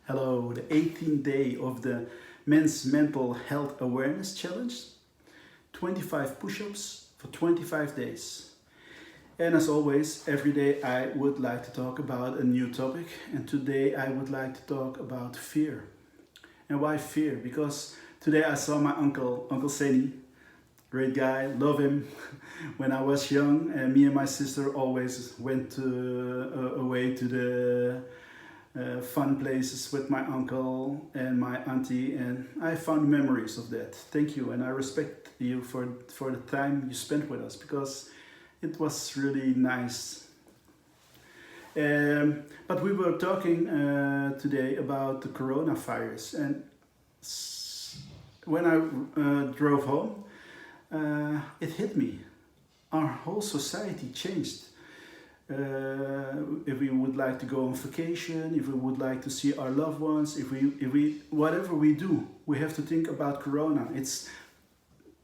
Hello, the 18th day of the Men's Mental Health Awareness Challenge. 25 push-ups for 25 days. And as always, every day I would like to talk about a new topic. And today I would like to talk about fear. And why fear? Because today I saw my uncle, Uncle Seni. Great guy, love him. When I was young, and me and my sister always went away to the fun places with my uncle and my auntie, and I found memories of that. Thank you, and I respect you for the time you spent with us, because it was really nice. But we were talking today about the coronavirus, and when I drove home, it hit me. Our whole society changed. If we would like to go on vacation, if we would like to see our loved ones, if we whatever we do, we have to think about Corona. It's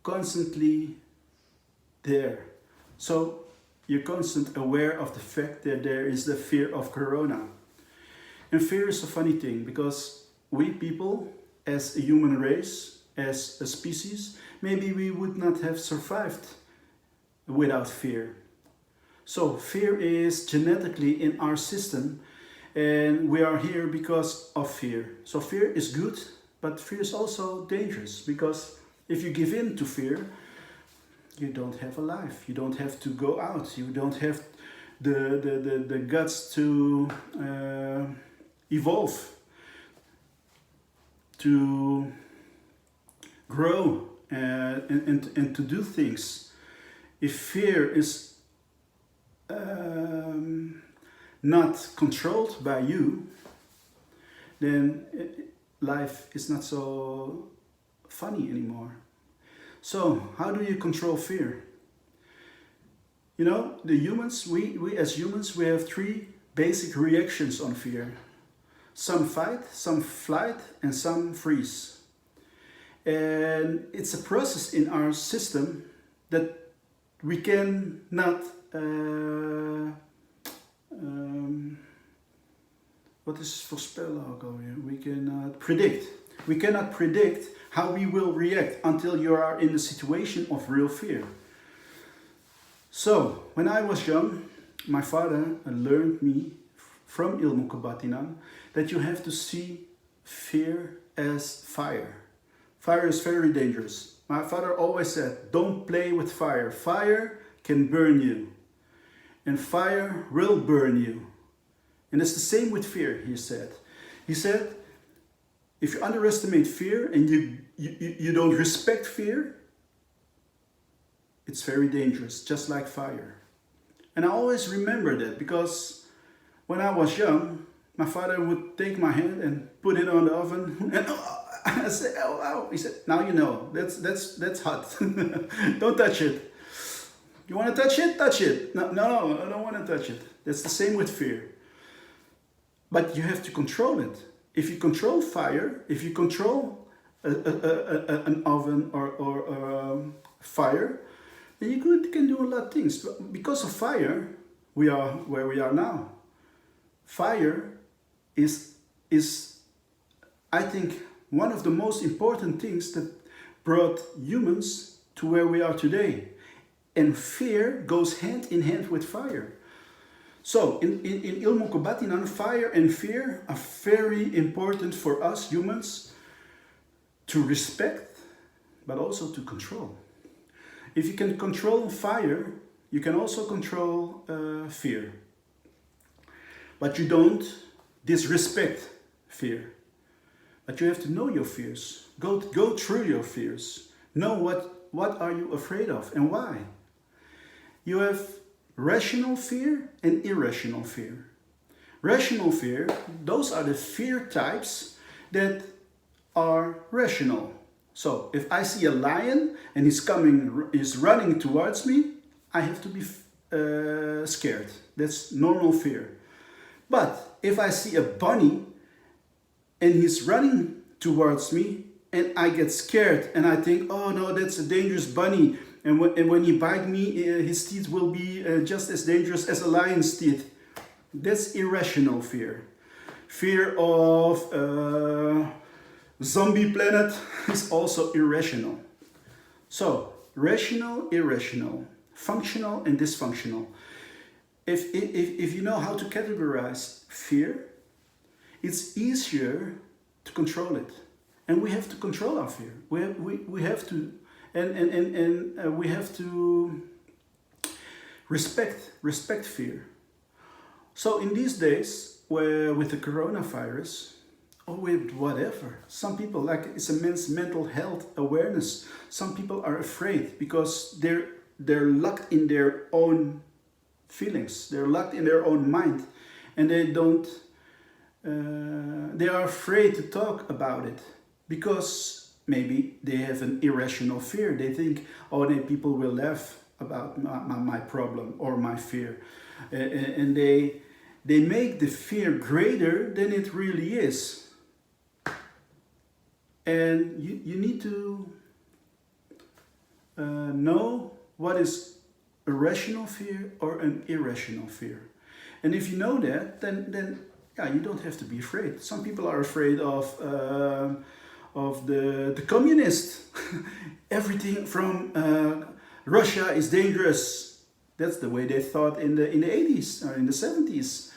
constantly there. So you're constantly aware of the fact that there is the fear of Corona. And fear is a funny thing, because we people, as a human race, as a species, maybe we would not have survived without fear. So fear is genetically in our system, and we are here because of fear. So fear is good, but fear is also dangerous, because if you give in to fear, you don't have a life. You don't have to go out. You don't have the guts to evolve, to grow, and to do things. If fear is not controlled by you, then life is not so funny anymore. So how do you control fear? You know, the humans, we as humans, we have three basic reactions on fear. Some fight, some flight, and some freeze. And it's a process in our system that we cannot wat is voorspellen ook alweer? We cannot predict. We cannot predict how we will react until you are in the situation of real fear. So, when I was young, my father learned me from Ilmu Kebatinan that you have to see fear as fire. Fire is very dangerous. My father always said, don't play with fire. Fire can burn you. And fire will burn you. And it's the same with fear, he said. He said, if you underestimate fear and you don't respect fear, it's very dangerous, just like fire. And I always remember that, because when I was young, my father would take my hand and put it on the oven, and I said, oh, ow. He said, now you know, that's hot. Don't touch it. You want to touch it? Touch it. No, I don't want to touch it. That's the same with fear. But you have to control it. If you control fire, if you control an oven or fire, then you can do a lot of things. Because of fire, we are where we are now. Fire is I think, one of the most important things that brought humans to where we are today. And fear goes hand in hand with fire. So, in Ilmu Kebatinan, fire and fear are very important for us humans to respect, but also to control. If you can control fire, you can also control fear. But you don't disrespect fear. But you have to know your fears. Go through your fears. Know what are you afraid of and why. You have rational fear and irrational fear. Rational fear, those are the fear types that are rational. So if I see a lion and he's running towards me, I have to be scared. That's normal fear. But if I see a bunny and he's running towards me and I get scared and I think, oh no, that's a dangerous bunny, and when he bites me, his teeth will be just as dangerous as a lion's teeth. That's irrational fear. fear of zombie planet is also irrational. So, rational, irrational, functional and dysfunctional. If you know how to categorize fear, it's easier to control it. And we have to control our fear. We have to, and we have to respect fear. So in these days, where with the coronavirus, or with whatever, some people, like, it's immense mental health awareness. Some people are afraid because they're locked in their own feelings. They're locked in their own mind, and they don't. They are afraid to talk about it because maybe they have an irrational fear. They think, oh, then people will laugh about my problem or my fear, and they make the fear greater than it really is. And you need to know what is a rational fear or an irrational fear. And if you know that, then yeah, you don't have to be afraid. Some people are afraid of the communists. Everything from Russia is dangerous. That's the way they thought in the 80s or in the 70s.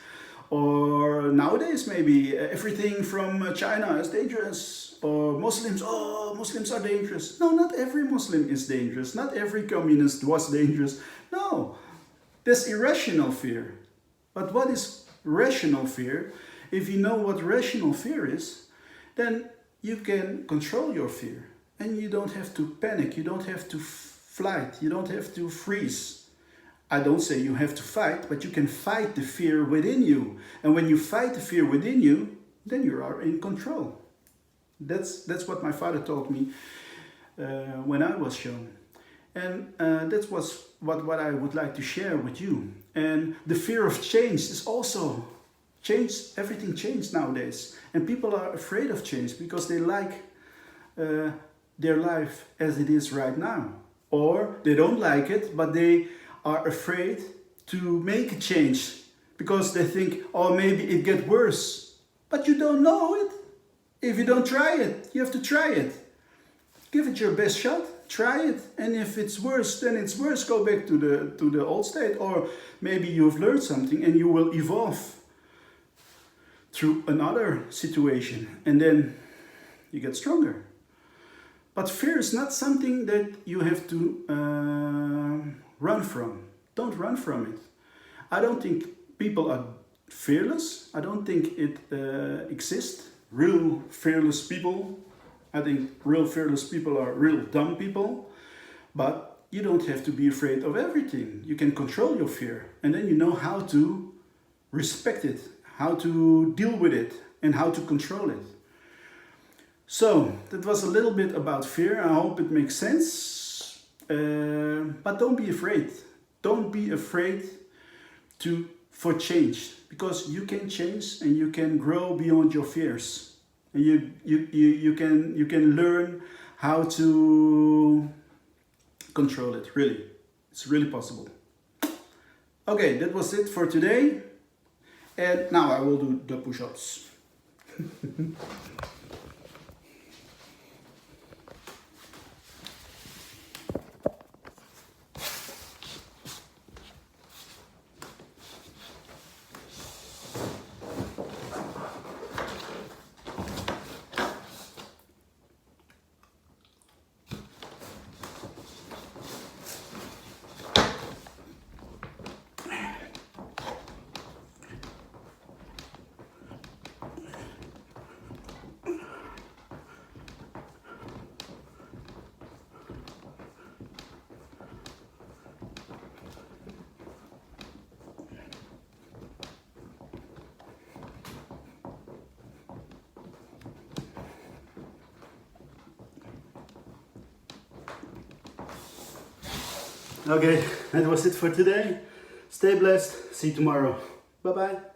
Or nowadays maybe everything from China is dangerous. Or Muslims, oh, Muslims are dangerous. No, not every Muslim is dangerous. Not every communist was dangerous. No, that's irrational fear. But what is rational fear? If you know what rational fear is, then you can control your fear. And you don't have to panic. You don't have to flight. You don't have to freeze. I don't say you have to fight, but you can fight the fear within you. And when you fight the fear within you, then you are in control. That's what my father taught me when I was young. And that was what I would like to share with you. And the fear of change is also changed. Everything changed nowadays. And people are afraid of change because they like their life as it is right now. Or they don't like it, but they are afraid to make a change because they think, oh, maybe it gets worse. But you don't know it. If you don't try it, you have to try it. Give it your best shot, try it. And if it's worse, then it's worse. Go back to the old state. Or maybe you've learned something and you will evolve through another situation. And then you get stronger. But fear is not something that you have to run from. Don't run from it. I don't think people are fearless. I don't think it exists. Real fearless people. I think real fearless people are real dumb people. But you don't have to be afraid of everything. You can control your fear. And then you know how to respect it, how to deal with it, and how to control it. So, that was a little bit about fear. I hope it makes sense. But don't be afraid. Don't be afraid for change. Because you can change and you can grow beyond your fears. And you can learn how to control it, really. It's really possible. Okay, that was it for today. And now I will do the push-ups. Okay, that was it for today. Stay blessed. See you tomorrow. Bye bye.